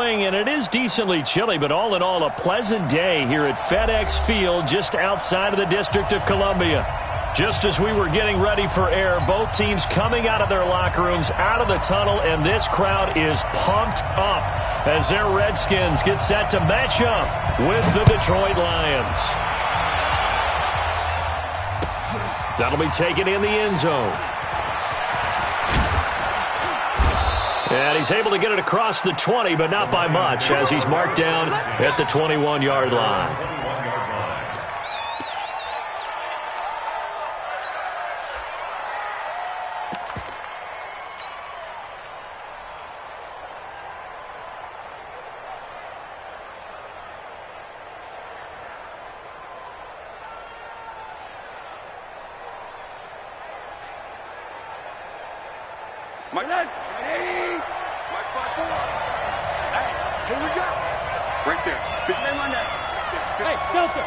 swing, and it is decently chilly, but all in all, a pleasant day here at FedEx Field just outside of the District of Columbia. Just as we were getting ready for air, both teams coming out of their locker rooms, out of the tunnel, and this crowd is pumped up as their Redskins get set to match up with the Detroit Lions. That'll be taken in the end zone. And he's able to get it across the 20, but not by much, as he's marked down at the 21-yard line. Mike, hey, Mike 5-4. Hey, here we go. Right there. Big name on that. Hey, Delta.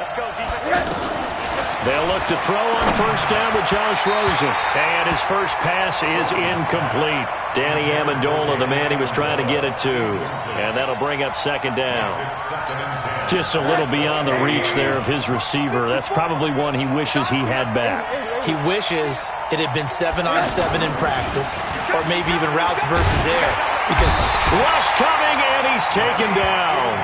Let's go, defense. They'll look to throw on first down with Josh Rosen. And his first pass is incomplete. Danny Amendola, the man he was trying to get it to. And that'll bring up second down. Just a little beyond the reach there of his receiver. That's probably one he wishes he had back. He wishes it had been 7-on-7 in practice, or maybe even routes versus air. Because rush coming, and he's taken down.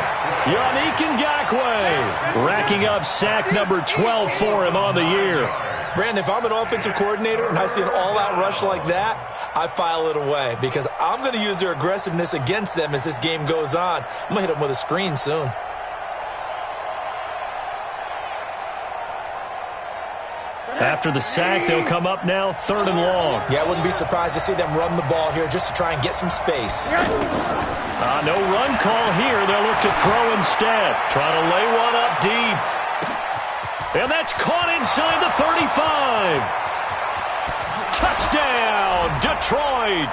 Yannick Ngakoue racking up sack number 12 for him on the year. Brandon, if I'm an offensive coordinator and I see an all-out rush like that, I file it away because I'm going to use their aggressiveness against them as this game goes on. I'm going to hit them with a screen soon. After the sack, they'll come up now 3rd and long. Yeah, I wouldn't be surprised to see them run the ball here just to try and get some space. No run call here. They'll look to throw instead. Trying to lay one up deep. And that's caught inside the 35. Touchdown, Detroit.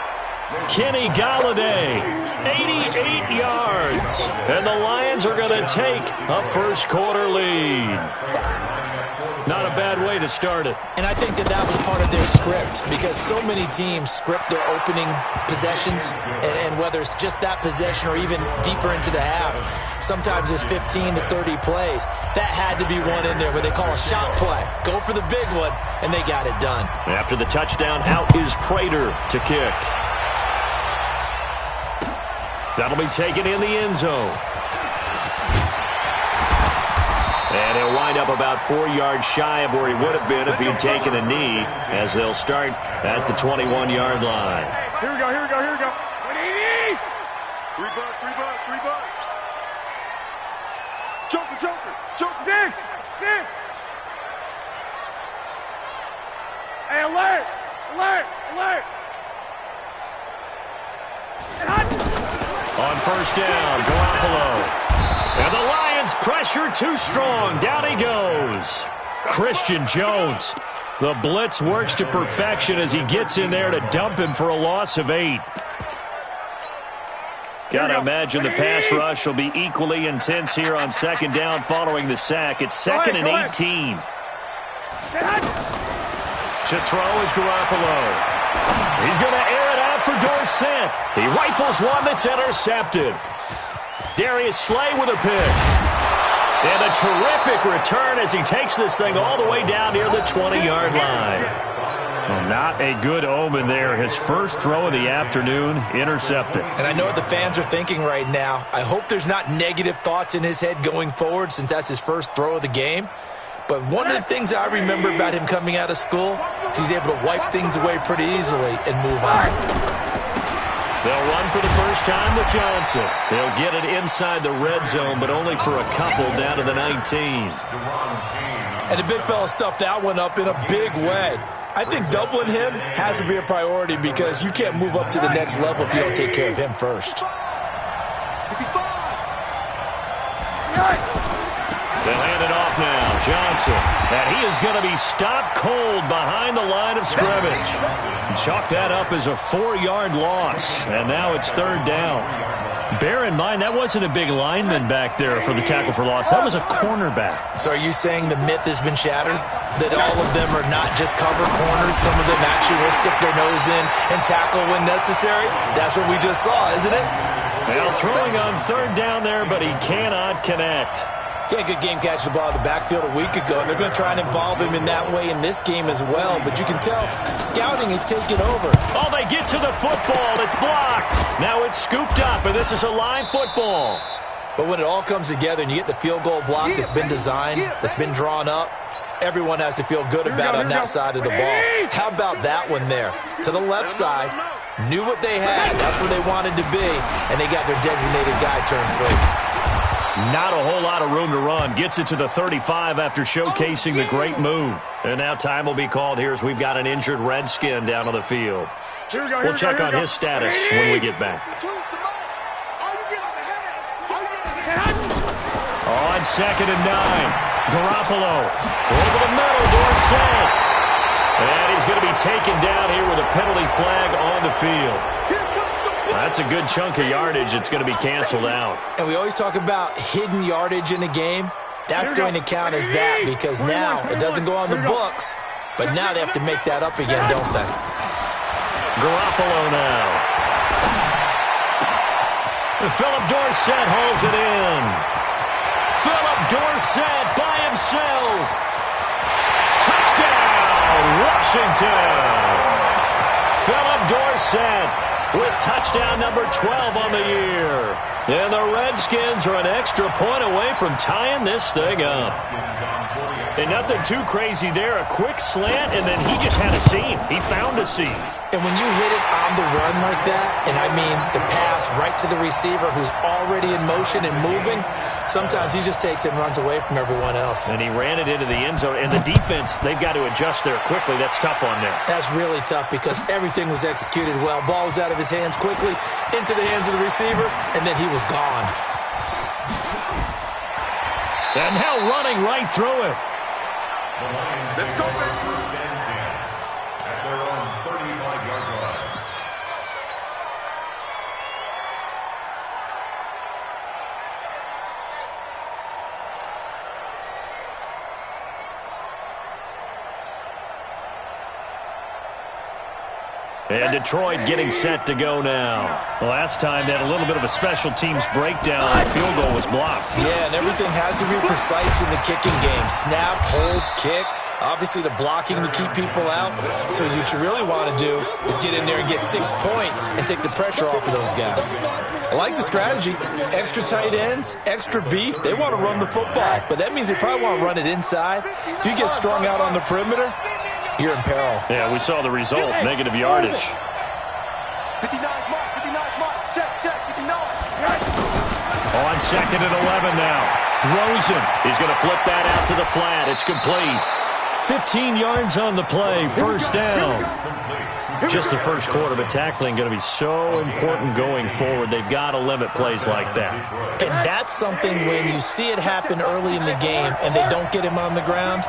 Kenny Galladay, 88 yards. And the Lions are going to take a first-quarter lead. Not a bad way to start it. And I think that was part of their script because so many teams script their opening possessions, and whether it's just that possession or even deeper into the half, sometimes it's 15 to 30 plays. That had to be one in there where they call a shot play. Go for the big one, and they got it done. After the touchdown, out is Prater to kick. That'll be taken in the end zone. And he'll wind up about 4 yards shy of where he would have been if he'd taken a knee, as they'll start at the 21-yard line. Here we go, here we go, here we go. 180! 3 bucks. Joker. Dig! Hey, alert! On first down, Garoppolo. And the Lions pressure too strong. Down he goes. Christian Jones. The blitz works to perfection as he gets in there to dump him for a loss of 8. Gotta imagine the pass rush will be equally intense here on second down following the sack. It's 2nd and 18. To throw is Garoppolo. He's going to air it out for Dorsett. He rifles one that's intercepted. Darius Slay with a pick. And a terrific return as he takes this thing all the way down near the 20-yard line. Well, not a good omen there. His first throw of the afternoon, intercepted. And I know what the fans are thinking right now. I hope there's not negative thoughts in his head going forward since that's his first throw of the game. But one of the things I remember about him coming out of school is he's able to wipe things away pretty easily and move on. They'll run for the first time with Johnson. They'll get it inside the red zone, but only for a couple down to the 19. And the big fella stuffed that one up in a big way. I think doubling him has to be a priority because you can't move up to the next level if you don't take care of him first. They'll hand it off now. Johnson. And he is going to be stopped cold behind the line of scrimmage. Chalk that up as a 4-yard loss. And now it's 3rd down. Bear in mind, that wasn't a big lineman back there for the tackle for loss. That was a cornerback. So are you saying the myth has been shattered? That all of them are not just cover corners? Some of them actually will stick their nose in and tackle when necessary? That's what we just saw, isn't it? Now throwing on third down there, but he cannot connect. Yeah, good game catching the ball in the backfield a week ago, and they're going to try and involve him in that way in this game as well. But you can tell scouting is taking over. Oh, they get to the football. It's blocked. Now it's scooped up, and this is a live football. But when it all comes together and you get the field goal block that's been designed, that's been drawn up, everyone has to feel good about on that side of the ball. How about that one there? To the left side, knew what they had. That's where they wanted to be, and they got their designated guy turned free. Not a whole lot of room to run. Gets it to the 35 after showcasing the great move. And now time will be called here as we've got an injured Redskin down on the field. We'll check on his status when we get back. On 2nd and 9, Garoppolo over the middle, Dorsett. And he's going to be taken down here with a penalty flag on the field. That's a good chunk of yardage. It's going to be canceled out. And we always talk about hidden yardage in a game. That's going to count as that because now it doesn't go on the books, but now they have to make that up again, don't they? Garoppolo now. Philip Dorsett holds it in. Philip Dorsett by himself. Touchdown, Washington. Philip Dorsett with touchdown number 12 on the year. And the Redskins are an extra point away from tying this thing up. And nothing too crazy there. A quick slant, and then he just had a seam. He found a seam. And when you hit it on the run like that, and I mean the pass right to the receiver who's already in motion and moving, sometimes he just takes it and runs away from everyone else. And he ran it into the end zone. And the defense, they've got to adjust there quickly. That's tough on them. That's really tough because everything was executed well. Ball was out of his hands quickly, into the hands of the receiver, and then he was gone. And now running right through it. Let's go, baby. At their own 35-yard line. And Detroit getting set to go now. The last time they had a little bit of a special teams breakdown. The field goal was blocked. Yeah, and everything has to be precise in the kicking game. Snap, hold, kick. Obviously, the blocking to keep people out. So what you really want to do is get in there and get 6 points and take the pressure off of those guys. I like the strategy. Extra tight ends, extra beef. They want to run the football, but that means they probably want to run it inside. If you get strung out on the perimeter, you're in peril. Yeah, we saw the result. Negative yardage. 59 mark, check, 59. On 2nd and 11 now. Rosen, he's going to flip that out to the flat. It's complete. 15 yards on the play, first down. Just the first quarter, but tackling going to be so important going forward. They've got to limit plays like that. And that's something when you see it happen early in the game and they don't get him on the ground,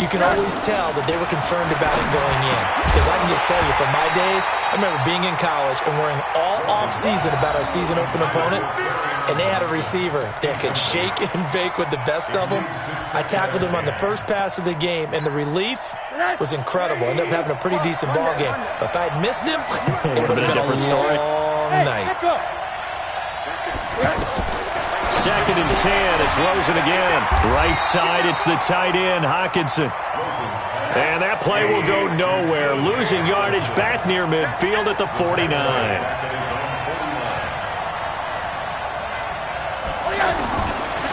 you can always tell that they were concerned about it going in. Because I can just tell you, from my days, I remember being in college and worrying all off-season about our season open opponent, and they had a receiver that could shake and bake with the best of them. I tackled him on the first pass of the game, and the relief was incredible. I ended up having a pretty decent ball game. But if I had missed him, it would have been a different story. Long night. 2nd and 10. It's Rosen again. Right side, it's the tight end, Hockenson. And that play will go nowhere. Losing yardage back near midfield at the 49.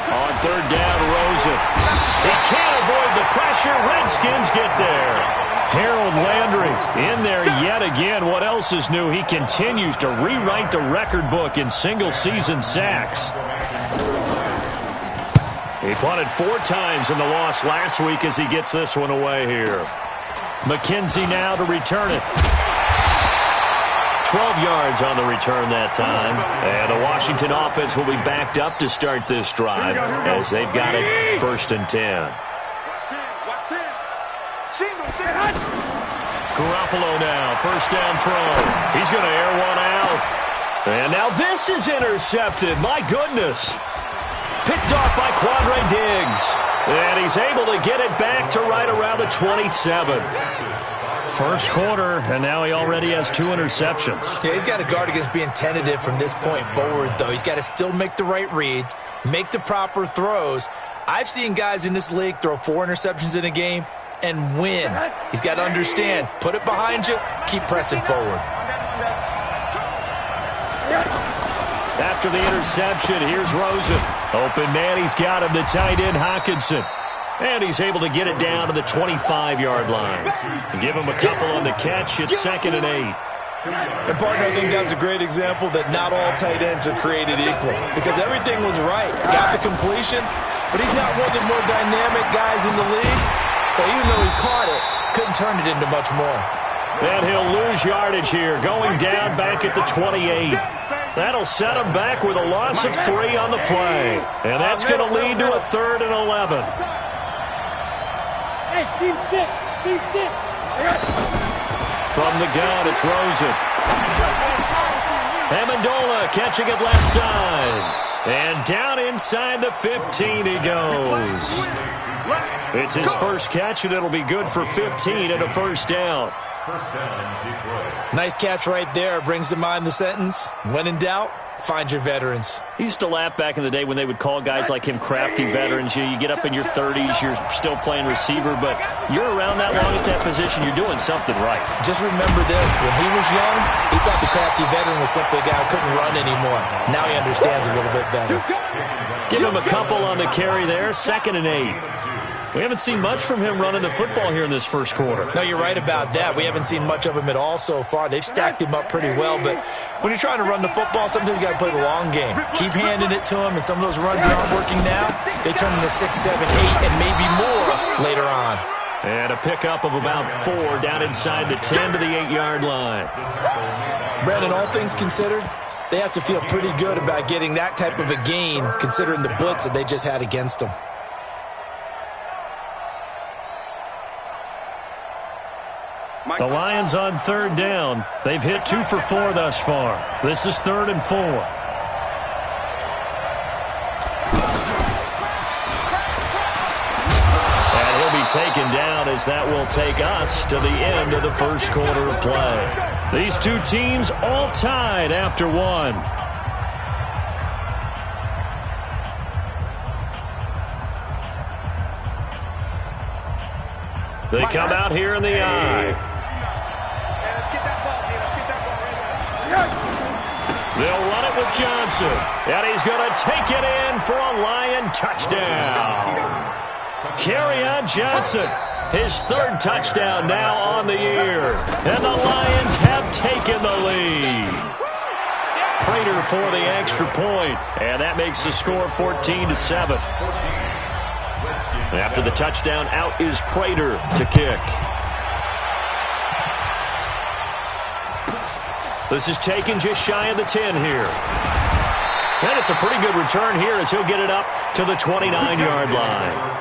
On 3rd down, Rosen. He can't avoid the pressure. Redskins get there. Harold Landry in there yet again. What else is new? He continues to rewrite the record book in single-season sacks. He punted 4 times in the loss last week as he gets this one away here. McKenzie now to return it. 12 yards on the return that time. And the Washington offense will be backed up to start this drive as they've got it 1st and 10. Garoppolo now, 1st down throw. He's going to air one out. And now this is intercepted. My goodness. Picked off by Quandre Diggs. And he's able to get it back to right around the 27. First quarter, and now he already has 2 interceptions. Yeah, he's got to guard against being tentative from this point forward, though. He's got to still make the right reads, make the proper throws. I've seen guys in this league throw 4 interceptions in a game and win. He's got to understand, put it behind you, keep pressing forward. After the interception, here's Rosen. Open man, he's got him, the tight end Hockenson. And he's able to get it down to the 25-yard line. Give him a couple on the catch. It's 2nd and 8. And, partner, I think that's a great example that not all tight ends are created equal. Because everything was right. Got the completion, but he's not one of the more dynamic guys in the league. So even though he caught it, couldn't turn it into much more. And he'll lose yardage here, going down back at the 28. That'll set him back with a loss of 3 on the play. And that's going to lead to a 3rd and 11. Hey, Steve 6. From the gun, it's Rosen. Amendola catching it left side. And down inside the 15 he goes. It's his first catch, and it'll be good for 15 and a first down. First down, Detroit. Nice catch right there. Brings to mind the sentence, when in doubt, find your veterans. He used to laugh back in the day when they would call guys like him crafty veterans. You get up in your 30s, you're still playing receiver, but you're around that long at that position, you're doing something right. Just remember this, when he was young, he thought the crafty veteran was simply a guy who couldn't run anymore. Now he understands a little bit better. Give him a couple on the carry there, 2nd and 8. We haven't seen much from him running the football here in this first quarter. No, you're right about that. We haven't seen much of him at all so far. They've stacked him up pretty well, but when you're trying to run the football, sometimes you got to play the long game. Keep handing it to him, and some of those runs that aren't working now, they turn into 6, 7, 8, and maybe more later on. And a pickup of about 4 down inside the 10 to the 8-yard line. Brandon, all things considered, they have to feel pretty good about getting that type of a gain, considering the blitz that they just had against them. The Lions on 3rd down. They've hit 2 for 4 thus far. This is 3rd and 4. And he'll be taken down as that will take us to the end of the first quarter of play. These two teams all tied after 1. They come out here in the eye. They'll run it with Johnson. And he's going to take it in for a Lion touchdown. Kerryon Johnson, his 3rd touchdown now on the year. And the Lions have taken the lead. Prater for the extra point. And that makes the score 14-7. After the touchdown, out is Prater to kick. This is taken just shy of the 10 here. And it's a pretty good return here as he'll get it up to the 29-yard line.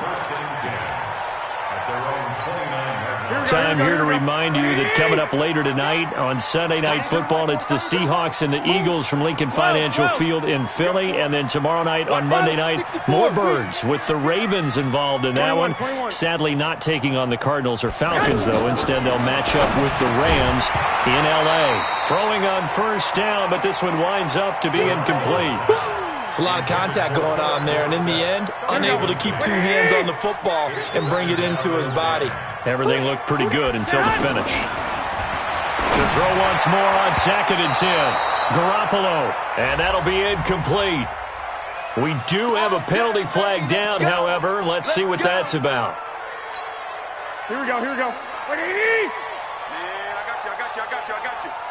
Time here to remind you that coming up later tonight on Sunday Night Football, it's the Seahawks and the Eagles from Lincoln Financial Field in Philly. And then tomorrow night on Monday night, more Birds with the Ravens involved in that one. Sadly not taking on the Cardinals or Falcons, though. Instead, they'll match up with the Rams in L.A. Throwing on first down, but this one winds up to be incomplete. It's a lot of contact going on there, and in the end, unable to keep 2 hands on the football and bring it into his body. Everything looked pretty good until the finish. To throw once more on 2nd and 10. Garoppolo, and that'll be incomplete. We do have a penalty flag down, however. Let's see what that's about. Here we go. Man, I got you.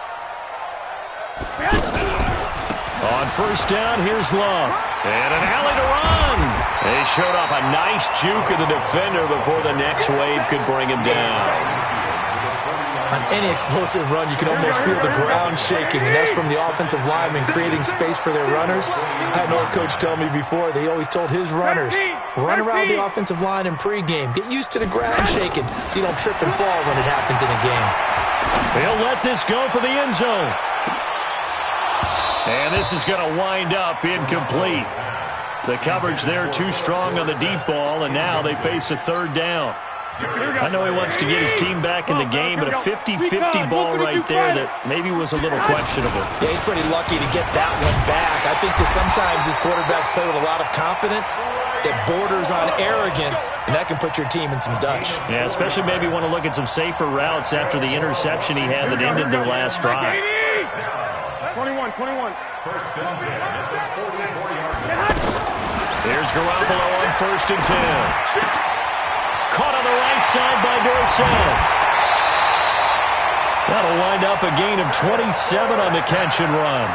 On first down, here's Love. And an alley to run. They showed off a nice juke of the defender before the next wave could bring him down. On any explosive run, you can almost feel the ground shaking, and that's from the offensive linemen creating space for their runners. I had an old coach tell me before, they always told his runners, run around the offensive line in pregame. Get used to the ground shaking so you don't trip and fall when it happens in a game. They'll let this go for the end zone. And this is going to wind up incomplete. The coverage there too strong on the deep ball, and now they face a 3rd down. I know he wants to get his team back in the game, but a 50-50 ball right there that maybe was a little questionable. Yeah, he's pretty lucky to get that one back. I think that sometimes his quarterbacks play with a lot of confidence that borders on arrogance, and that can put your team in some Dutch. Yeah, especially maybe want to look at some safer routes after the interception he had that ended their last drive. 21. First and 10. Here's Garoppolo on 1st and 10. Caught on the right side by Dorsett. That'll wind up a gain of 27 on the catch and run.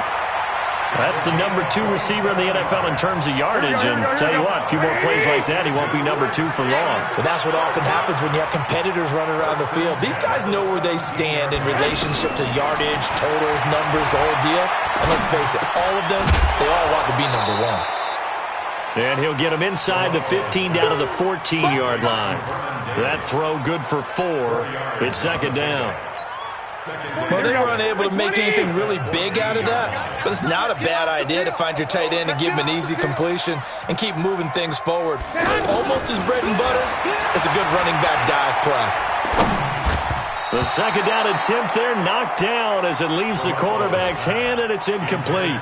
That's the number 2 receiver in the NFL in terms of yardage. And tell you what, a few more plays like that, he won't be number 2 for long. But that's what often happens when you have competitors running around the field. These guys know where they stand in relationship to yardage, totals, numbers, the whole deal. And let's face it, all of them, they all want to be number 1. And he'll get him inside the 15 down to the 14-yard line. That throw good for 4. It's second down. Well, they were unable to make anything really big out of that, but it's not a bad idea to find your tight end and give him an easy completion and keep moving things forward. Almost his bread and butter is a good running back dive play. The second down attempt there knocked down as it leaves the quarterback's hand, and it's incomplete.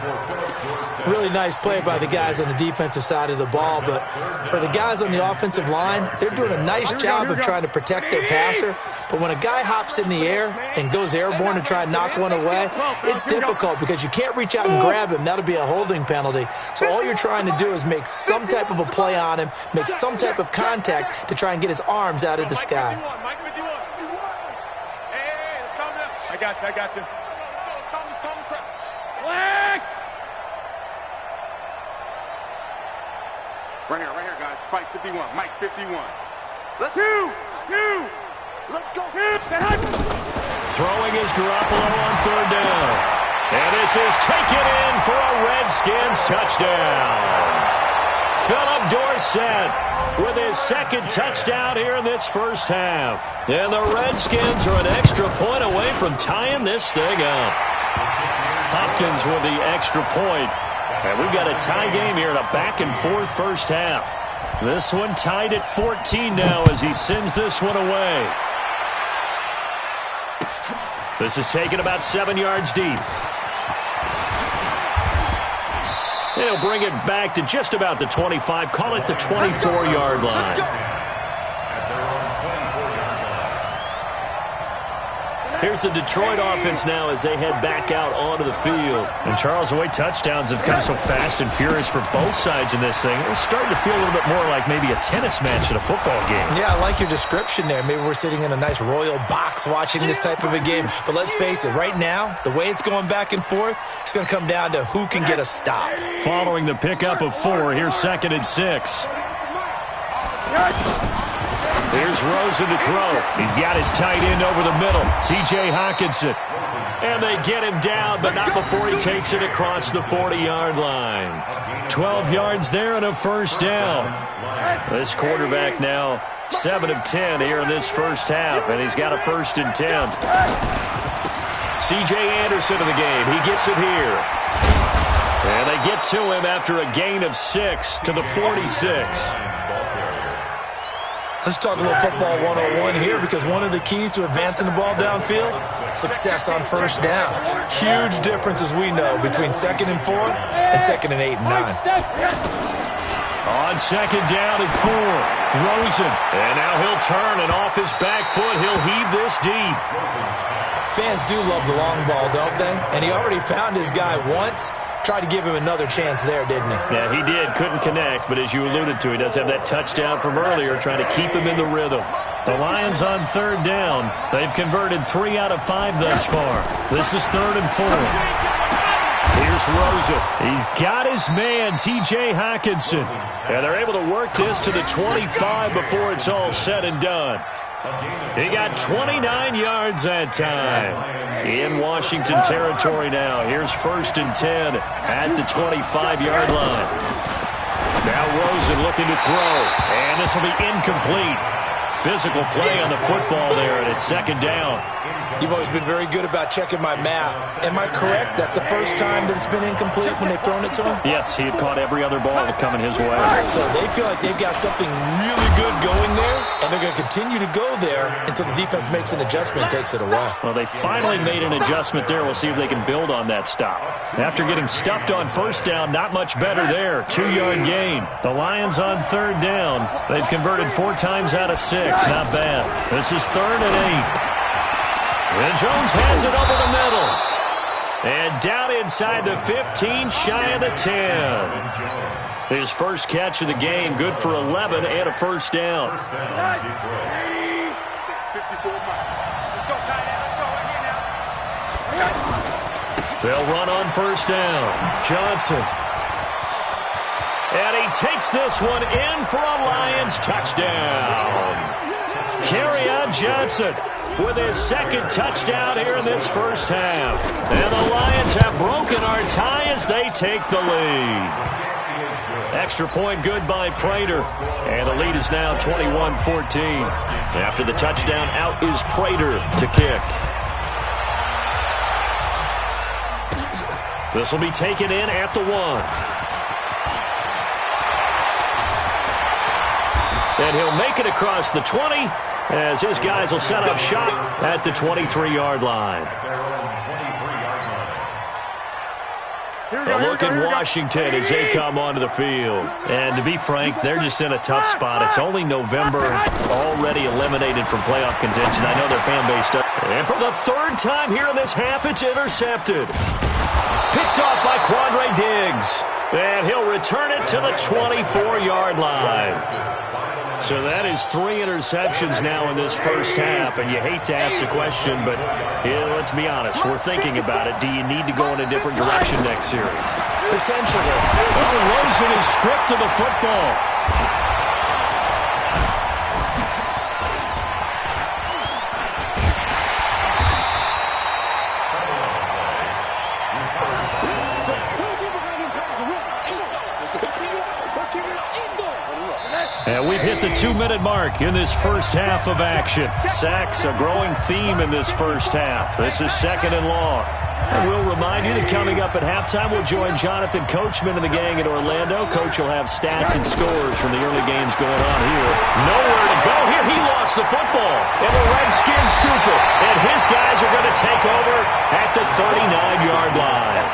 Really nice play by the guys on the defensive side of the ball, but for the guys on the offensive line, they're doing a nice job of trying to protect their passer. But when a guy hops in the air and goes airborne to try and knock one away, it's difficult because you can't reach out and grab him. That'll be a holding penalty. So all you're trying to do is make some type of a play on him, make some type of contact to try and get his arms out of the sky. I got you. Flag! Right here, guys. Fight 51. Mike 51. Let's go. Let's go. Throwing is Garoppolo on 3rd down. And this is taken in for a Redskins touchdown. Philip Dorsett with his 2nd touchdown here in this first half. And the Redskins are an extra point away from tying this thing up. Hopkins with the extra point. And we've got a tie game here in a back-and-forth first half. This one tied at 14 now as he sends this one away. This is taken about 7 yards deep. He'll bring it back to just about the 25. Call it the 24-yard line. Here's the Detroit offense now as they head back out onto the field. And, Charles, the way touchdowns have come so fast and furious for both sides in this thing, it's starting to feel a little bit more like maybe a tennis match at a football game. Yeah, I like your description there. Maybe we're sitting in a nice royal box watching this type of a game. But let's face it, right now, the way it's going back and forth, it's going to come down to who can get a stop. Following the pickup of 4, here's 2nd and 6. Here's Rosen to throw. He's got his tight end over the middle, T.J. Hockenson. And they get him down, but not before he takes it across the 40-yard line. 12 yards there and a first down. This quarterback now 7 of 10 here in this first half, and he's got a 1st and 10. C.J. Anderson in the game. He gets it here. And they get to him after a gain of 6 to the 46. Let's talk a little football 101 here, because one of the keys to advancing the ball downfield, success on first down. Huge difference, as we know, between 2nd and 4 and 2nd and 8 and 9. On 2nd down and 4, Rosen. And now he'll turn, and off his back foot, he'll heave this deep. Fans do love the long ball, don't they? And he already found his guy once. Tried to give him another chance there, didn't he? Yeah, he did. Couldn't connect, but as you alluded to, he does have that touchdown from earlier, trying to keep him in the rhythm. The Lions on 3rd down. They've converted 3 out of 5 thus far. This is 3rd and 4. Here's Rosen. He's got his man, T.J. Hockenson. And they're able to work this to the 25 before it's all said and done. He got 29 yards that time. In Washington territory now. Here's 1st and 10 at the 25-yard line. Now Rosen looking to throw. And this will be incomplete. physical play on the football there, and it's second down. You've always been very good about checking my math. Am I correct? That's the first time that it's been incomplete when they've thrown it to him? Yes, he had caught every other ball coming his way. So they feel like they've got something really good going there, and they're going to continue to go there until the defense makes an adjustment and takes it away. Well, they finally made an adjustment there. We'll see if they can build on that stop. After getting stuffed on first down, not much better there. 2-yard gain. The Lions on third down. They've converted 4 times out of 6. Not bad. This is 3rd and 8. And Jones has it over the middle. And down inside the 15, shy of the 10. His first catch of the game, good for 11 and a first down. They'll run on first down. Johnson. And he takes this one in for a Lions touchdown. Kerryon Johnson with his second touchdown here in this first half. And the Lions have broken our tie as they take the lead. Extra point good by Prater. And the lead is now 21-14. After the touchdown, out is Prater to kick. This will be taken in at the 1. And he'll make it across the 20 as his guys will set up shop at the 23-yard line. A look at Washington as they come onto the field. And to be frank, they're just in a tough spot. It's only November, already eliminated from playoff contention. I know their fan base does. And for the 3rd time here in this half, it's intercepted. Picked off by Quandre Diggs. And he'll return it to the 24-yard line. So that is 3 interceptions now in this first half, and you hate to ask the question, but let's be honest, we're thinking about it. Do you need to go in a different direction next series? Potentially. Well, Rosen is stripped of the football. And we've hit the 2-minute mark in this first half of action. Sacks, a growing theme in this first half. This is 2nd and long. And we'll remind you that coming up at halftime, we'll join Jonathan Coachman and the gang in Orlando. Coach will have stats and scores from the early games going on here. Nowhere to go here. He lost the football. And the Redskins scoop it. And his guys are going to take over at the 39-yard line.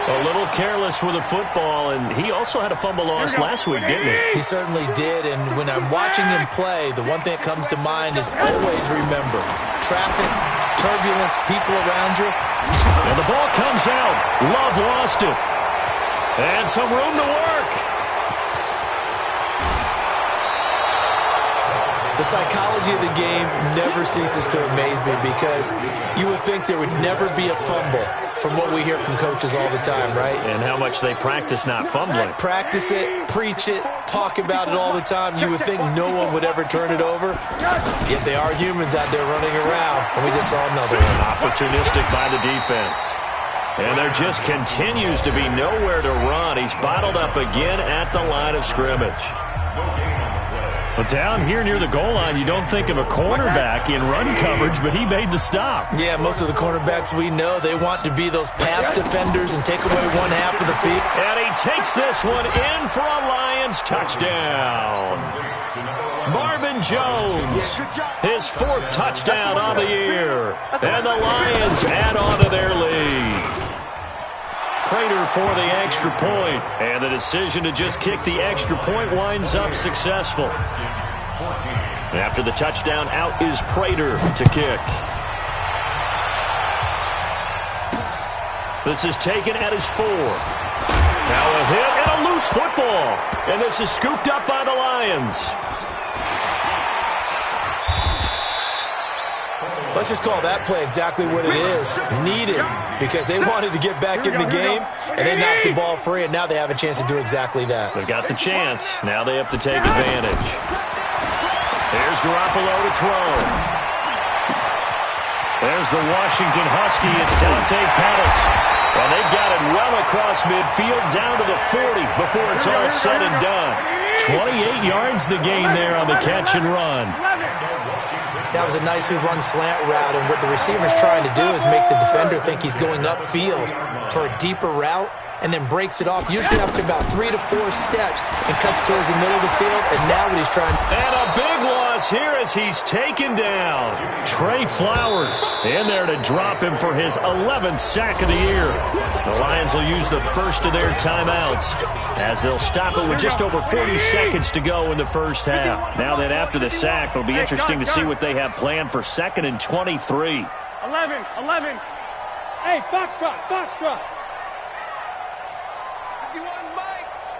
A little careless with the football, and he also had a fumble loss last week, didn't he? He certainly did, and when I'm watching him play, the one thing that comes to mind is always remember, traffic, turbulence, people around you. And the ball comes out. Love lost it. And some room to work. The psychology of the game never ceases to amaze me because you would think there would never be a fumble from what we hear from coaches all the time, right? And how much they practice not fumbling. Practice it, preach it, talk about it all the time. You would think no one would ever turn it over. Yet they are humans out there running around, and we just saw another one. Opportunistic by the defense. And there just continues to be nowhere to run. He's bottled up again at the line of scrimmage. But down here near the goal line, you don't think of a cornerback in run coverage, but he made the stop. Yeah, most of the cornerbacks we know, they want to be those pass defenders and take away one half of the field. And he takes this one in for a Lions touchdown. Marvin Jones, his 4th touchdown on the year. And the Lions add on to their lead. Prater for the extra point, and the decision to just kick the extra point winds up successful. After the touchdown, out is Prater to kick. This is taken at his 4. Now a hit and a loose football, and this is scooped up by the Lions. Let's just call that play exactly what it is. Needed, because they wanted to get back in the game, and they knocked the ball free, and now they have a chance to do exactly that. They've got the chance. Now they have to take advantage. There's Garoppolo to throw. There's the Washington Husky. It's Dante Pettis. And they've got it well across midfield, down to the 40 before it's all said and done. 28 yards the gain there on the catch and run. That was a nicely run slant route, and what the receiver's trying to do is make the defender think he's going upfield for a deeper route, and then breaks it off, usually after about 3 to 4 steps, and cuts towards the middle of the field, and now what he's trying... And a big loss here as he's taken down. Trey Flowers in there to drop him for his 11th sack of the year. The Lions will use the first of their timeouts as they'll stop it with just over 40 seconds to go in the first half. Now that after the sack, it'll be interesting to see what they have planned for 2nd and 23. 11. Hey, Foxtrot. 51,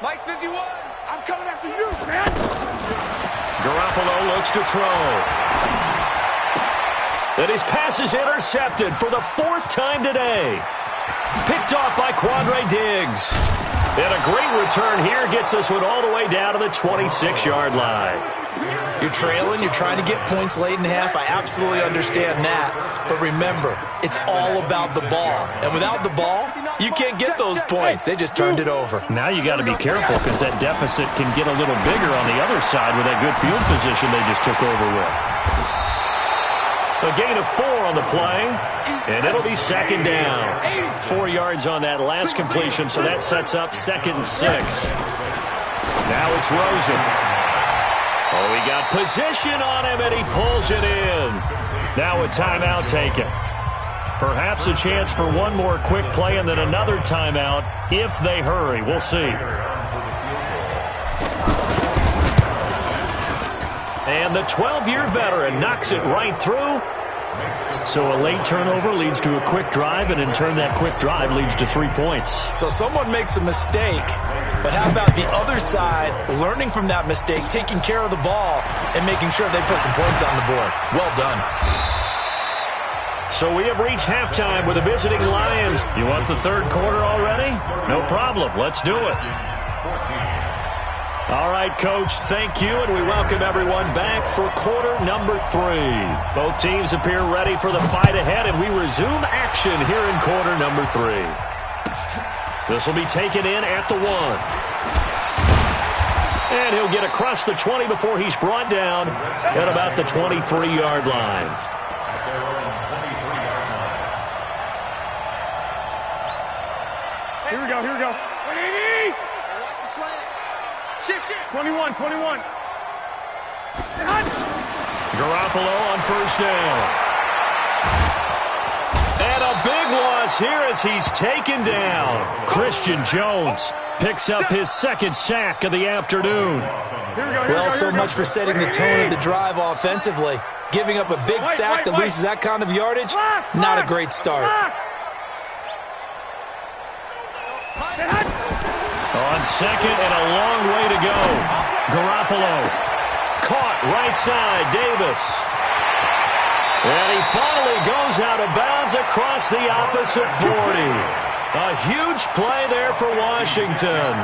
Mike 51. I'm coming after you, man. Garoppolo looks to throw. And his pass is intercepted for the 4th time today. Picked off by Quandre Diggs. And a great return here gets us one all the way down to the 26-yard line. You're trailing, you're trying to get points late in half. I absolutely understand that. But remember, it's all about the ball. And without the ball, you can't get those points. They just turned it over. Now you got to be careful because that deficit can get a little bigger on the other side with that good field position they just took over with. A gain of 4 on the play, and it'll be 2nd down. 4 yards on that last completion, so that sets up 2nd and 6. Now it's Rosen. Oh, he got position on him, and he pulls it in. Now a timeout taken. Perhaps a chance for one more quick play and then another timeout if they hurry. We'll see. And the 12-year veteran knocks it right through. So a late turnover leads to a quick drive, and in turn that quick drive leads to 3 points. So someone makes a mistake, but how about the other side learning from that mistake, taking care of the ball, and making sure they put some points on the board? Well done. So we have reached halftime with the visiting Lions. You want the 3rd quarter already? No problem. Let's do it. All right, Coach, thank you, and we welcome everyone back for quarter number 3. Both teams appear ready for the fight ahead, and we resume action here in quarter number 3. This will be taken in at the 1. And he'll get across the 20 before he's brought down at about the 23-yard line. Here we go. 180. Watch the slant. Shift. 21. Garoppolo on 1st down. And a big loss here as he's taken down. Christian Jones picks up his 2nd sack of the afternoon. Well, so much for setting the tone of the drive offensively. Giving up a big sack that loses that kind of yardage, not a great start. On 2nd and a long way to go. Garoppolo caught right side, Davis. And he finally goes out of bounds across the opposite 40. A huge play there for Washington.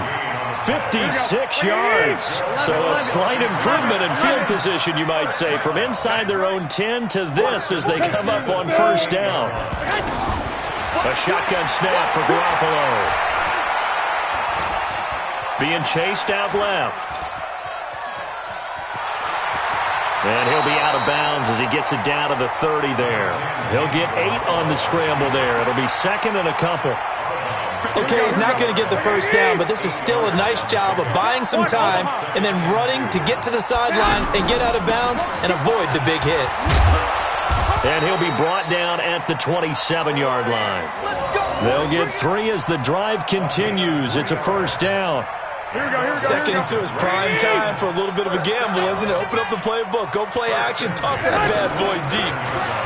56 yards. So a slight improvement in field position, you might say, from inside their own 10 to this as they come up on 1st down. A shotgun snap for Garoppolo. Being chased out left. And he'll be out of bounds as he gets it down to the 30 there. He'll get 8 on the scramble there. It'll be 2nd and a couple. Okay, he's not going to get the 1st down, but this is still a nice job of buying some time and then running to get to the sideline and get out of bounds and avoid the big hit. And he'll be brought down at the 27-yard line. They'll get 3 as the drive continues. It's a 1st down. 2nd and 2 is prime time for a little bit of a gamble, isn't it? Open up the playbook, go play action, toss that bad boy deep.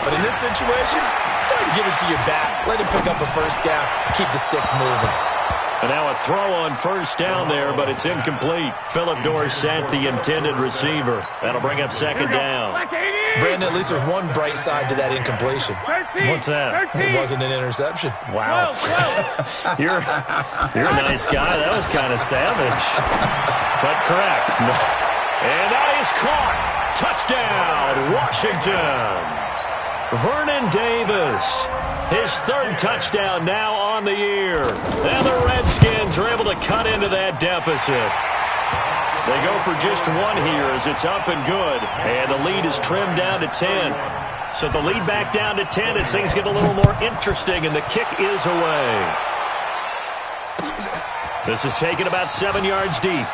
But in this situation, try to give it to your back. Let him pick up a 1st down. Keep the sticks moving. And now a throw on 1st down there, but it's incomplete. Philip Dorsett, the intended receiver. That'll bring up 2nd down. Brandon, at least there's one bright side to that incompletion. What's that? It wasn't an interception. Wow. You're a nice guy. That was kind of savage. But correct. And that is caught. Touchdown, Washington. Vernon Davis. His 3rd touchdown now on the year. And the Redskins are able to cut into that deficit. They go for just one here as it's up and good. And the lead is trimmed down to 10. So the lead back down to 10 as things get a little more interesting, and the kick is away. This is taken about 7 yards deep.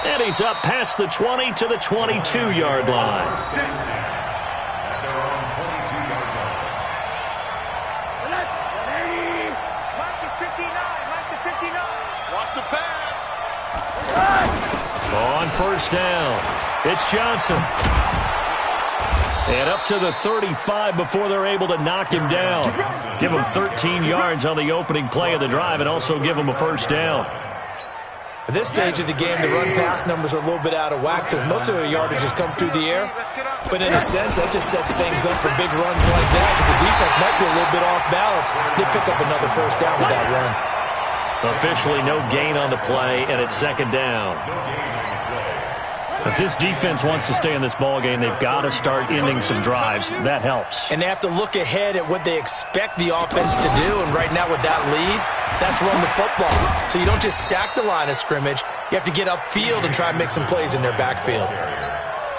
And he's up past the 20 to the 22-yard line. Watch the pass. On first down, it's Johnson. And up to the 35 before they're able to knock him down. Give him 13 yards on the opening play of the drive and also give him a first down. At this stage of the game, the run-pass numbers are a little bit out of whack because most of the yardage has come through the air. But in a sense, that just sets things up for big runs like that because the defense might be a little bit off balance. They pick up another first down with that run. Officially no gain on the play, and it's second down. If this defense wants to stay in this ballgame, they've got to start ending some drives. That helps. And they have to look ahead at what they expect the offense to do. And right now with that lead, that's run the football. So you don't just stack the line of scrimmage. You have to get upfield and try and make some plays in their backfield.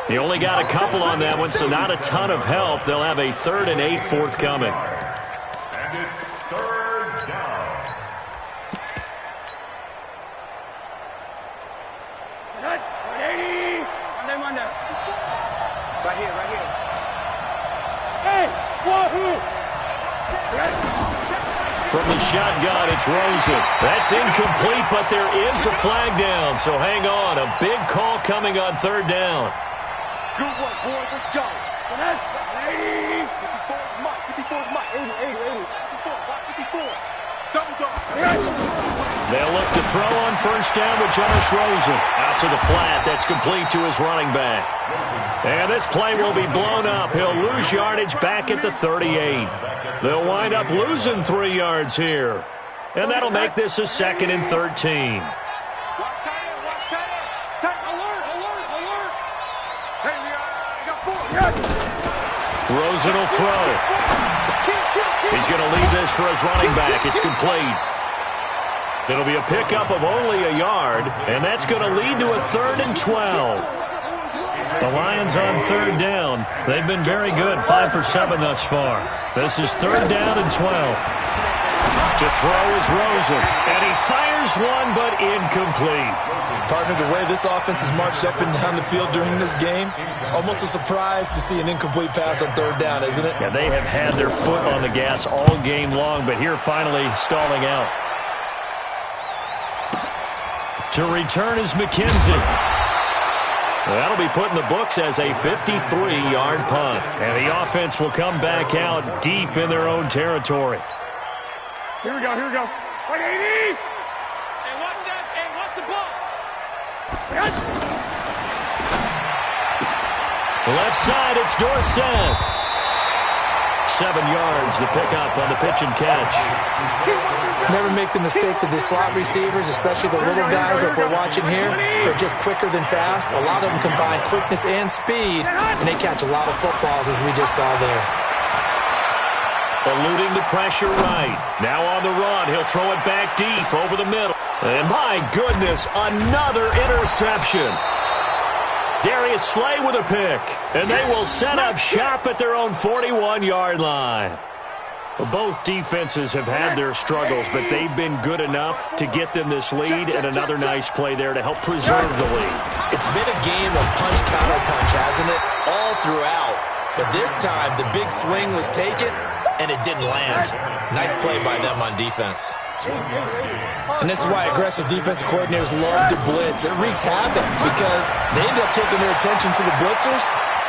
He only got a couple on that one, so not a ton of help. They'll have a 3rd and 8 forthcoming. And it's third down. Monday. Right here. Hey, wahoo! From the shotgun, it's Rosen. That's incomplete, but there is a flag down, so hang on. A big call coming on 3rd down. Good work, boys. Let's go. 80. 54 is Mike. 54 is Mike. 80. 54. Watch 54. Double. They'll look to throw on first down with Josh Rosen. Out to the flat. That's complete to his running back. And this play will be blown up. He'll lose yardage back at the 38. They'll wind up losing 3 yards here. And that'll make this a 2nd and 13. Watch tight end. Alert. Hey, we got 4. Rosen will throw. He's going to leave this for his running back. It's complete. It'll be a pickup of only a yard, and that's going to lead to a 3rd and 12. The Lions on 3rd down. They've been very good, 5 for 7 thus far. This is 3rd down and 12. To throw is Rosen, and he fires one, but incomplete. Partner, the way this offense has marched up and down the field during this game, it's almost a surprise to see an incomplete pass on 3rd down, isn't it? Yeah, they have had their foot on the gas all game long, but here finally stalling out. To return is McKenzie. That'll be put in the books as a 53-yard punt. And the offense will come back out deep in their own territory. Here we go. 180. Hey, watch that. Hey, watch the ball. Left side, it's Dorsett. 7 yards, the pickup on the pitch and catch. Never make the mistake that the slot receivers, especially the little guys like we're watching here, are just quicker than fast. A lot of them combine quickness and speed, and they catch a lot of footballs, as we just saw there. Eluding the pressure right. Now on the run, he'll throw it back deep over the middle. And my goodness, another interception. Darius Slay with a pick, and they will set up shop at their own 41-yard line. Both defenses have had their struggles, but they've been good enough to get them this lead, and another nice play there to help preserve the lead. It's been a game of punch-counter-punch, hasn't it? All throughout. But this time, the big swing was taken, and it didn't land. Nice play by them on defense. And this is why aggressive defensive coordinators love to blitz. It wreaks havoc because they end up taking their attention to the blitzers,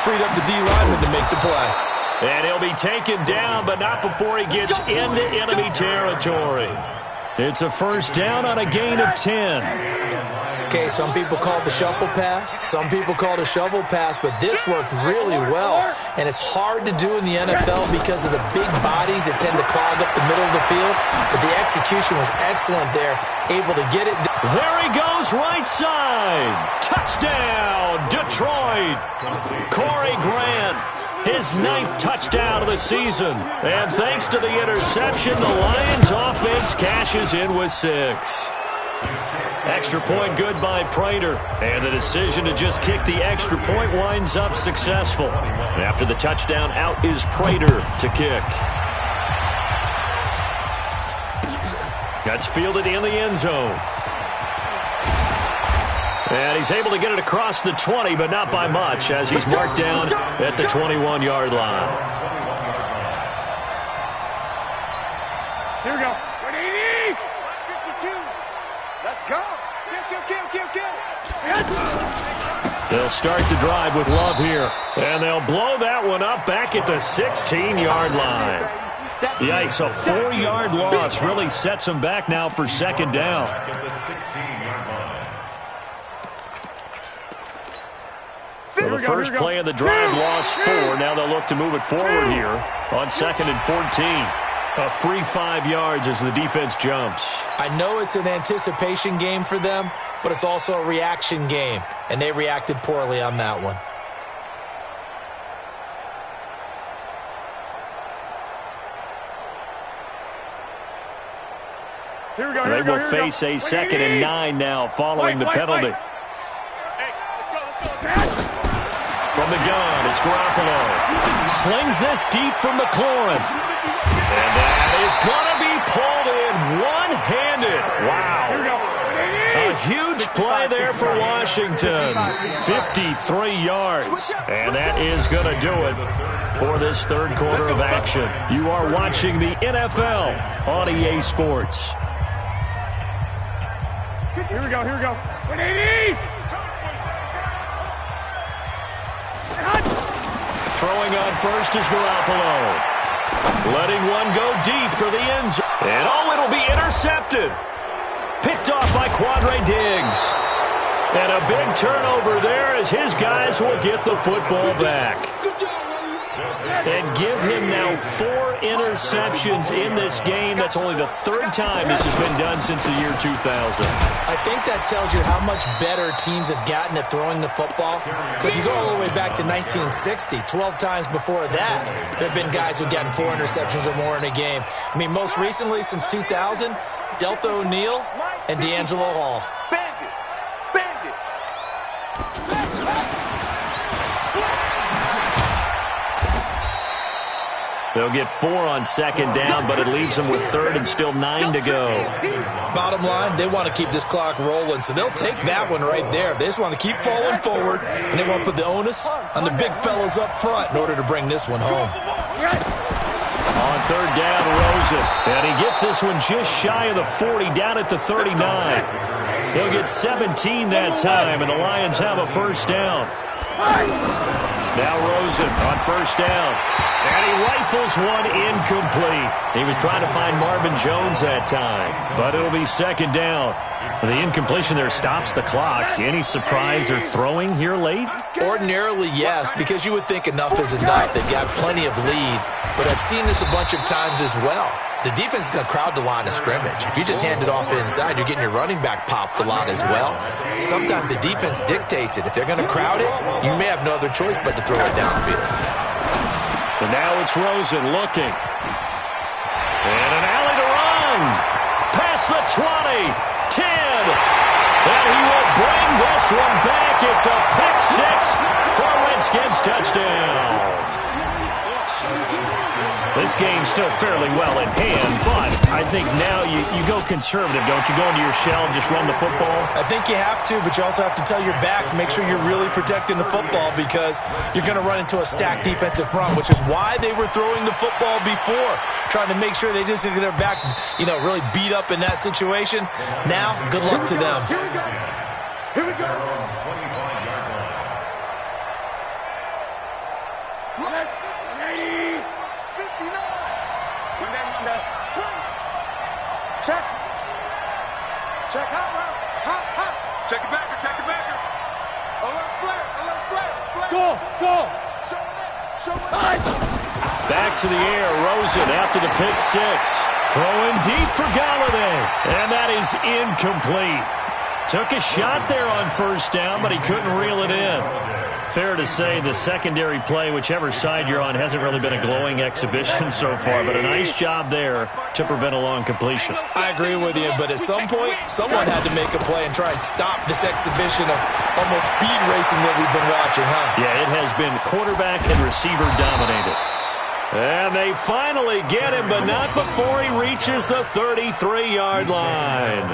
freed up the D-lineman to make the play. And he'll be taken down, but not before he gets into enemy territory. It's a first down on a gain of 10. Okay, some people call it the shuffle pass. Some people call it a shovel pass, but this worked really well. And it's hard to do in the NFL because of the big bodies that tend to clog up the middle of the field. But the execution was excellent there, able to get it. There he goes, right side. Touchdown, Detroit. Corey Grant. His 9th touchdown of the season. And thanks to the interception, the Lions offense cashes in with 6. Extra point good by Prater. And the decision to just kick the extra point winds up successful. And after the touchdown, out is Prater to kick. That's fielded in the end zone. And he's able to get it across the 20, but not by much, as he's marked down at the 21-yard line. Here we go. 52. Let's go. Kill. They'll start the drive with Love here. And they'll blow that one up back at the 16-yard line. Yikes, a 4-yard loss really sets them back now for second down. So the first play of the drive lost 4. Now they'll look to move it forward here on 2nd and 14. A free 5 yards as the defense jumps. I know it's an anticipation game for them, but it's also a reaction game, and they reacted poorly on that one. Here we go. They will face a 2nd and 9 now following the penalty. From the gun, it's Garoppolo. Slings this deep from McLaurin. And that is going to be pulled in one-handed. Wow. A huge play there for Washington. 53 yards. And that is going to do it for this third quarter of action. You are watching the NFL on EA Sports. Here we go. 180. Throwing on first is Garoppolo. Letting one go deep for the end zone. And it'll be intercepted. Picked off by Quandre Diggs. And a big turnover there as his guys will get the football back. And give him now 4 interceptions in this game. That's only the 3rd time this has been done since the year 2000. I think that tells you how much better teams have gotten at throwing the football. If you go all the way back to 1960, 12 times before that, there have been guys who've gotten 4 interceptions or more in a game. I mean, most recently, since 2000, Delta O'Neal and D'Angelo Hall. They'll get 4 on 2nd down, but it leaves them with 3rd and still 9 to go. Bottom line, they want to keep this clock rolling, so they'll take that one right there. They just want to keep falling forward, and they want to put the onus on the big fellas up front in order to bring this one home. On 3rd down, Rosen. And he gets this one just shy of the 40, down at the 39. He'll get 17 that time, and the Lions have a first down. Now Rosen on first down. And he rifles one incomplete. He was trying to find Marvin Jones that time. But it'll be 2nd down. The incompletion there stops the clock. Any surprise they're throwing here late? Ordinarily, yes, because you would think enough is enough. They've got plenty of lead. But I've seen this a bunch of times as well. The defense is going to crowd the line of scrimmage. If you just hand it off inside, you're getting your running back popped a lot as well. Sometimes the defense dictates it. If they're going to crowd it, you may have no other choice but to throw it downfield. And now it's Rosen looking. And an alley to run. Past the 20, 10. And he will bring this one back. It's a pick-6 for a Redskins touchdown. This game's still fairly well in hand, but I think now you go conservative, don't you? Go into your shell and just run the football? I think you have to, but you also have to tell your backs, make sure you're really protecting the football because you're going to run into a stacked defensive front, which is why they were throwing the football before, trying to make sure they just get their backs, really beat up in that situation. Now, good luck to them. Here we go. Check hot. Check it backer. Alert flare. Go. Show it. Back to the air, Rosen after the pick-6. Throwing deep for Galladay. And that is incomplete. Took a shot there on first down, but he couldn't reel it in. fair to say the secondary play, whichever side you're on, hasn't really been a glowing exhibition so far, but a nice job there to prevent a long completion. I agree with you, but at some point, someone had to make a play and try and stop this exhibition of almost speed racing that we've been watching, huh? Yeah, it has been quarterback and receiver dominated. And they finally get him, but not before he reaches the 33-yard line.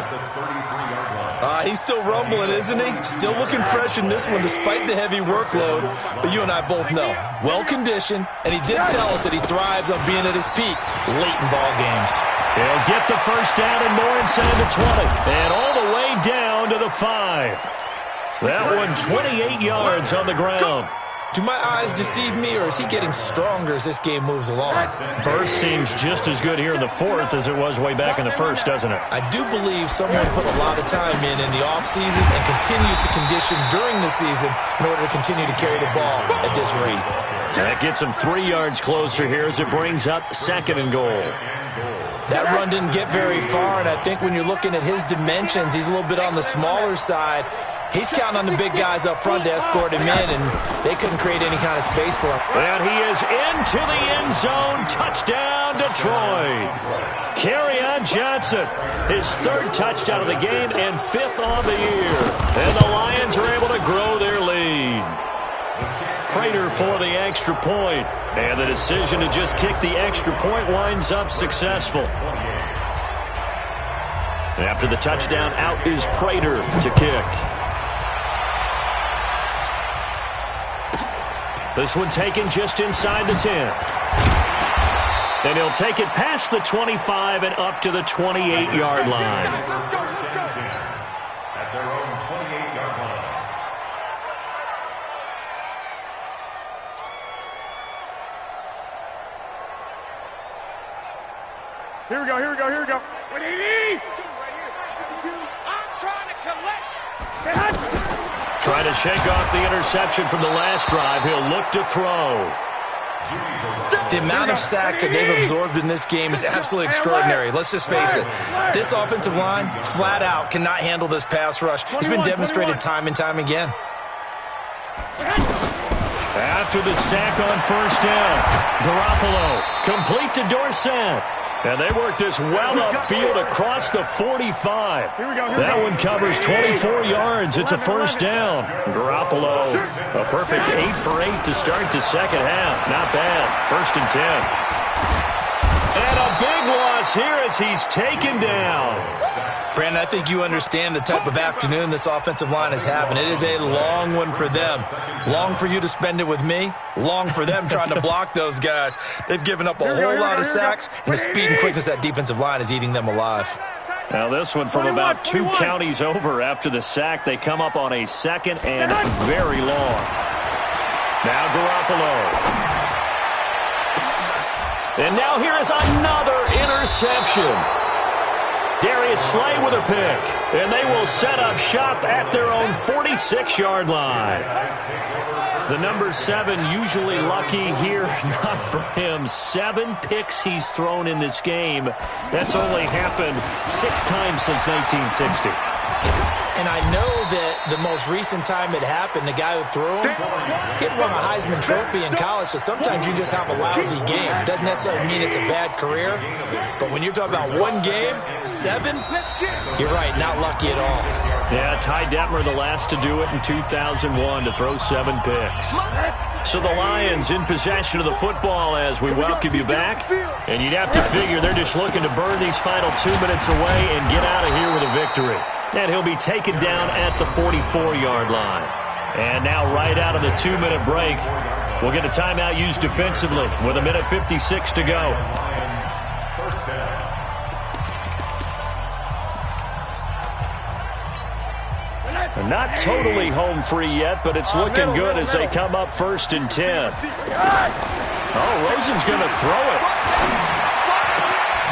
He's still rumbling, isn't he? Still looking fresh in this one despite the heavy workload. But you and I both know, well-conditioned, and he did tell us that he thrives on being at his peak late in ball games. He'll get the first down and more inside the 20. And all the way down to the 5. That one 28 yards on the ground. Do my eyes deceive me, or is he getting stronger as this game moves along? Burst seems just as good here in the 4th as it was way back in the 1st, doesn't it? I do believe someone put a lot of time in the offseason and continues to condition during the season in order to continue to carry the ball at this rate. That gets him 3 yards closer here as it brings up 2nd and goal. That run didn't get very far, and I think when you're looking at his dimensions, he's a little bit on the smaller side. He's counting on the big guys up front to escort him in, and they couldn't create any kind of space for him. And he is into the end zone. Touchdown, Detroit. Kerryon Johnson, his 3rd touchdown of the game and 5th on the year. And the Lions are able to grow their lead. Prater for the extra point. And the decision to just kick the extra point winds up successful. After the touchdown, out is Prater to kick. This one taken just inside the 10. And he'll take it past the 25 and up to the 28-yard line. At their own 28-yard line. Here we go, here we go, here we go. What do you need? I'm trying to collect. Trying to shake off the interception from the last drive. He'll look to throw. The amount of sacks that they've absorbed in this game is absolutely extraordinary. Let's just face it. This offensive line, flat out, cannot handle this pass rush. It's been demonstrated time and time again. After the sack on first down, Garoppolo complete to Dorsett. And they work this well upfield across the 45. That one covers 24 yards. It's a first down. Garoppolo, a perfect 8 for 8 to start the second half. Not bad. 1st and 10. And a big loss here as he's taken down. Brandon, I think you understand the type of afternoon this offensive line is having. It is a long one for them. Long for you to spend it with me. Long for them trying to block those guys. They've given up a whole lot of sacks, and the speed and quickness of that defensive line is eating them alive. Now this one from about 2 counties over after the sack. They come up on a 2nd and very long. Now Garoppolo. And now here is another interception. Darius Slay with a pick, and they will set up shop at their own 46-yard line. The number 7 usually lucky here, not for him. 7 picks he's thrown in this game. That's only happened 6 times since 1960. And I know that the most recent time it happened, the guy who threw him, he had won a Heisman Trophy in college, so sometimes you just have a lousy game. Doesn't necessarily mean it's a bad career, but when you're talking about one game, 7, you're right, not lucky at all. Yeah, Ty Detmer the last to do it in 2001 to throw 7 picks. So the Lions in possession of the football as we welcome you back. And you'd have to figure they're just looking to burn these final 2 minutes away and get out of here with a victory. And he'll be taken down at the 44-yard line. And now right out of the 2-minute break, we'll get a timeout used defensively with 1:56 to go. Not totally home free yet, but it's looking good as they come up 1st and 10. Oh, Rosen's going to throw it.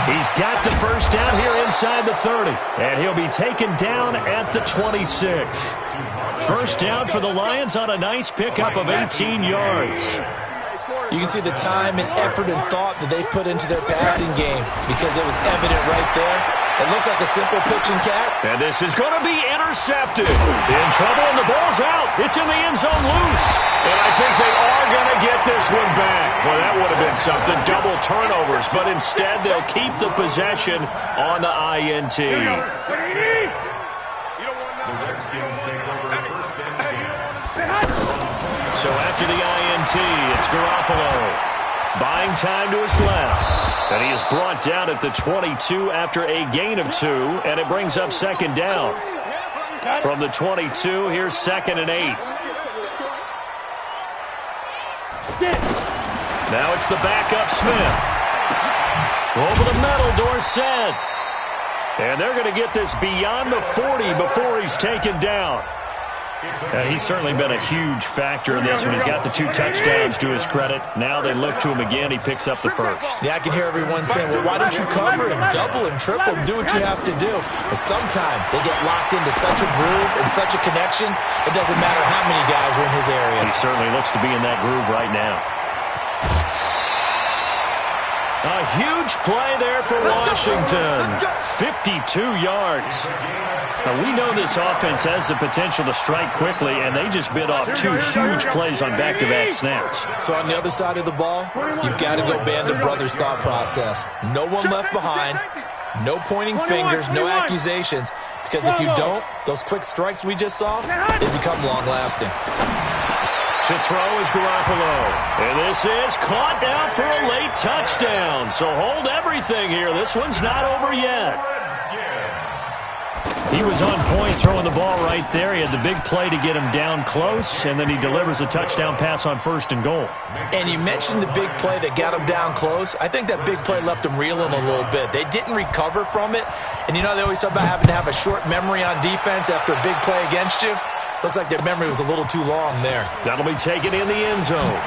He's got the first down here inside the 30, and he'll be taken down at the 26. First down for the Lions on a nice pickup of 18 yards. You can see the time and effort and thought that they put into their passing game because it was evident right there. It looks like a simple pitch and catch. And this is going to be intercepted. In trouble, and the ball's out. It's in the end zone loose. And I think they are going to get this one back. Well, that would have been something. Double turnovers. But instead, they'll keep the possession on the INT. The Redskins take over first and 10. So after the INT, it's Garoppolo. Buying time to his left. And he is brought down at the 22 after a gain of 2. And it brings up second down. From the 22, here's 2nd and 8. Now it's the backup Smith. Over the middle, Dorsett. And they're going to get this beyond the 40 before he's taken down. He's certainly been a huge factor in this one. He's got the 2 touchdowns to his credit. Now they look to him again. He picks up the first. Yeah, I can hear everyone saying, well, why don't you cover him, double him, triple him, do what you have to do. But sometimes they get locked into such a groove and such a connection, it doesn't matter how many guys are in his area. He certainly looks to be in that groove right now. A huge play there for Washington. 52 yards. Now, we know this offense has the potential to strike quickly, and they just bit off 2 huge plays on back-to-back snaps. So on the other side of the ball, you've got to go band of brothers thought process. No one left behind, no pointing fingers, no accusations, because if you don't, those quick strikes we just saw, they become long-lasting. To throw is Garoppolo. And this is caught down for a late touchdown. So hold everything here. This one's not over yet. He was on point throwing the ball right there. He had the big play to get him down close, and then he delivers a touchdown pass on 1st and goal. And you mentioned the big play that got him down close. I think that big play left him reeling a little bit. They didn't recover from it. And you know they always talk about having to have a short memory on defense after a big play against you. Looks like their memory was a little too long there. That'll be taken in the end zone.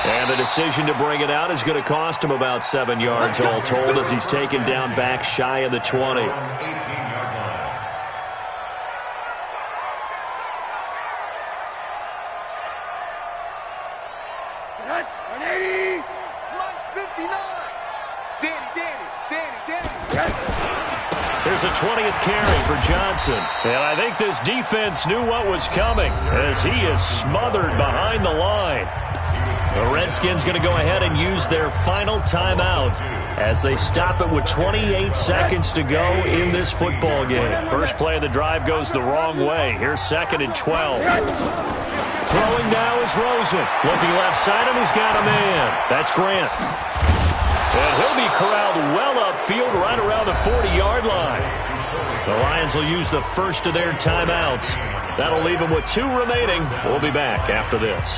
And the decision to bring it out is going to cost him about 7 yards all told as he's taken down back shy of the 20. Here's a 20th carry for Johnson. And I think this defense knew what was coming as he is smothered behind the line. The Redskins going to go ahead and use their final timeout as they stop it with 28 seconds to go in this football game. First play of the drive goes the wrong way. Here's 2nd and 12. Throwing now is Rosen. Looking left side, and he's got a man. That's Grant. And he'll be corralled well upfield right around the 40-yard line. The Lions will use the first of their timeouts. That'll leave them with 2 remaining. We'll be back after this.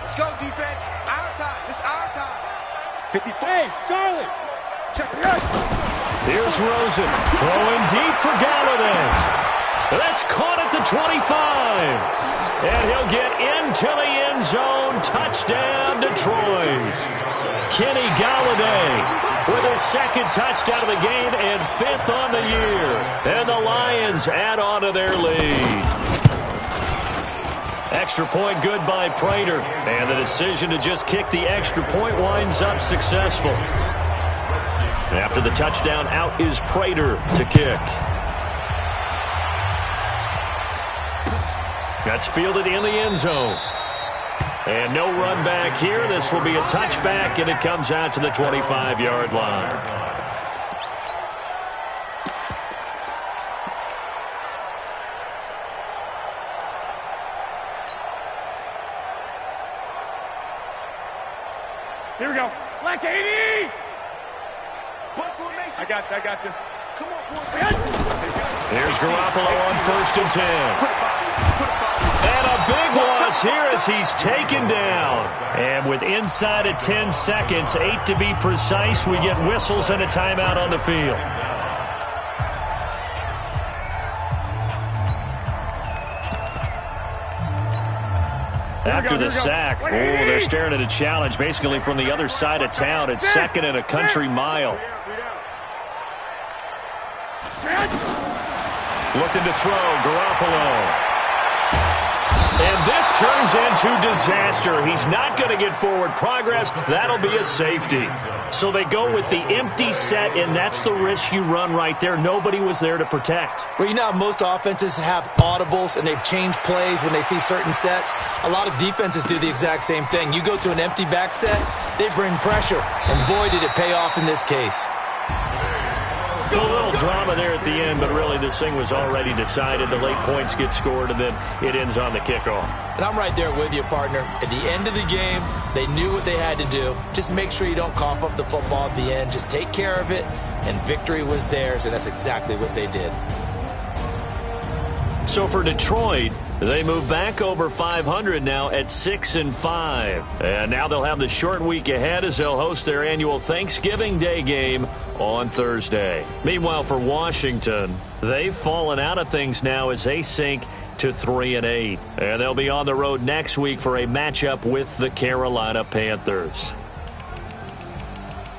Let's go, defense. Our time. It's our time. 54. Hey, Charlie. Check it out. Here's Rosen. Throwing deep for Galladay. That's caught at the 25. And he'll get into the end zone. Touchdown, Detroit. Kenny Galladay with his 2nd touchdown of the game and 5th on the year. And the Lions add on to their lead. Extra point good by Prater. And the decision to just kick the extra point winds up successful. After the touchdown, out is Prater to kick. That's fielded in the end zone. And no run back here. This will be a touchback, and it comes out to the 25-yard line. Here we go. Black 80! I got you. Come on, boy. Here's Garoppolo on 1st and 10. And a big loss here as he's taken down. And with inside of 10 seconds, 8 to be precise, we get whistles and a timeout on the field. After the sack, they're staring at a challenge basically from the other side of town. It's 2nd and a country mile. Looking to throw, Garoppolo. And this turns into disaster. He's not going to get forward progress. That'll be a safety. So they go with the empty set, and that's the risk you run right there. Nobody was there to protect. Well, you know how most offenses have audibles, and they've changed plays when they see certain sets. A lot of defenses do the exact same thing. You go to an empty back set, they bring pressure. And boy, did it pay off in this case. A little drama there at the end, but really this thing was already decided. The late points get scored, and then it ends on the kickoff. And I'm right there with you, partner. At the end of the game, they knew what they had to do. Just make sure you don't cough up the football at the end. Just take care of it, and victory was theirs, and that's exactly what they did. So for Detroit, they move back over 500 now at 6-5. And now they'll have the short week ahead as they'll host their annual Thanksgiving Day game on Thursday. Meanwhile, for Washington, they've fallen out of things now as they sink to 3-8. And they'll be on the road next week for a matchup with the Carolina Panthers.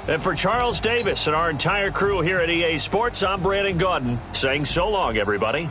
And for Charles Davis and our entire crew here at EA Sports, I'm Brandon Gaudin saying so long, everybody.